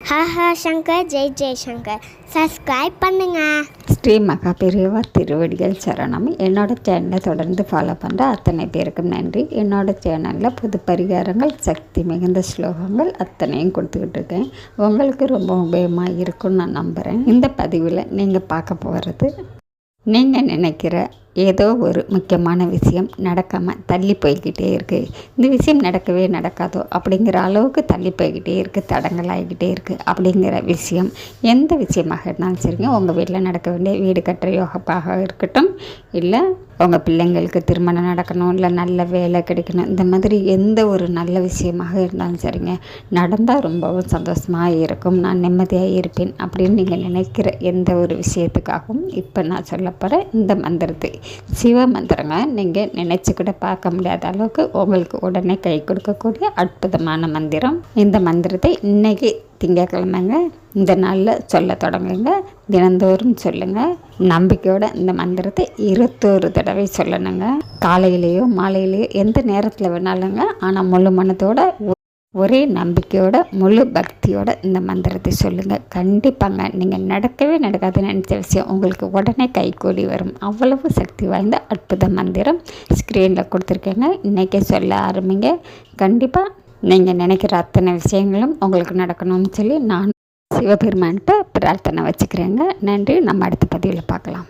Haha Shankar Jai Jaishankar subscribe பண்ணுங்க. ஸ்ரீ மகா பெரியவா திருவடிகள் சரணம். என்னோட சேனலை தொடர்ந்து ஃபாலோ பண்ணுற அத்தனை பேருக்கும் நன்றி. என்னோட சேனலில் புது பரிகாரங்கள், சக்தி மிகுந்த ஸ்லோகங்கள் அத்தனையும் கொடுத்துக்கிட்டு இருக்கேன். உங்களுக்கு ரொம்ப உபயோகமாக இருக்கும்னு நான் நம்புகிறேன். இந்த பதிவில் நீங்கள் பார்க்க போகிறது, நீங்கள் நினைக்கிற ஏதோ ஒரு முக்கியமான விஷயம் நடக்காமல் தள்ளி போய்கிட்டே இருக்குது. இந்த விஷயம் நடக்கவே நடக்காதோ அப்படிங்கிற அளவுக்கு தள்ளி போய்கிட்டே இருக்குது, தடங்களாகிக்கிட்டே இருக்குது. அப்படிங்கிற விஷயம் எந்த விஷயமாக இருந்தாலும் சரிங்க, உங்கள் வீட்டில் நடக்க வேண்டிய வீடு கட்டுற யோகப்பாக இருக்கட்டும், இல்லை உங்கள் பிள்ளைங்களுக்கு திருமணம் நடக்கணும், இல்லை நல்ல வேலை கிடைக்கணும், இந்த மாதிரி எந்த ஒரு நல்ல விஷயமாக இருந்தாலும் சரிங்க, நடந்தால் ரொம்பவும் சந்தோஷமாக இருக்கும், நான் நிம்மதியாக இருப்பேன் அப்படின்னு நீங்கள் நினைக்கிற எந்த ஒரு விஷயத்துக்காகவும் இப்போ நான் சொல்ல போகிற இந்த மந்திரத்தை, சிவ மந்திரங்க, நீங்கள் நினச்சி கூட பார்க்க முடியாத அளவுக்கு உங்களுக்கு உடனே கை கொடுக்கக்கூடிய அற்புதமான மந்திரம். இந்த மந்திரத்தை இன்றைக்கி திங்கக்கிழமைங்க, இந்த நாளில் சொல்ல தொடங்குங்க. தினந்தோறும் சொல்லுங்கள். நம்பிக்கையோட இந்த மந்திரத்தை 21 தடவை சொல்லணுங்க. காலையிலேயோ மாலையிலேயோ எந்த நேரத்தில் வேணாலுங்க, ஆனால் முழு மனத்தோட ஒரே நம்பிக்கையோட முழு பக்தியோட இந்த மந்திரத்தை சொல்லுங்கள். கண்டிப்பாங்க நீங்கள் நடக்கவே நடக்காதுன்னு நினச்ச விஷயம் உங்களுக்கு உடனே கைகூடி வரும். அவ்வளவு சக்தி வாய்ந்த அற்புத மந்திரம் ஸ்க்ரீனில் கொடுத்துருக்கேங்க. இன்றைக்கே சொல்ல ஆரம்பிங்க. கண்டிப்பாக நீங்கள் நினைக்கிற அத்தனை விஷயங்களும் உங்களுக்கு நடக்கணும்னு சொல்லி நான் சிவபெருமான்கிட்ட பிரார்த்தனை வச்சுக்கிறேங்க. நன்றி. நம்ம அடுத்த பதிவில் பார்க்கலாம்.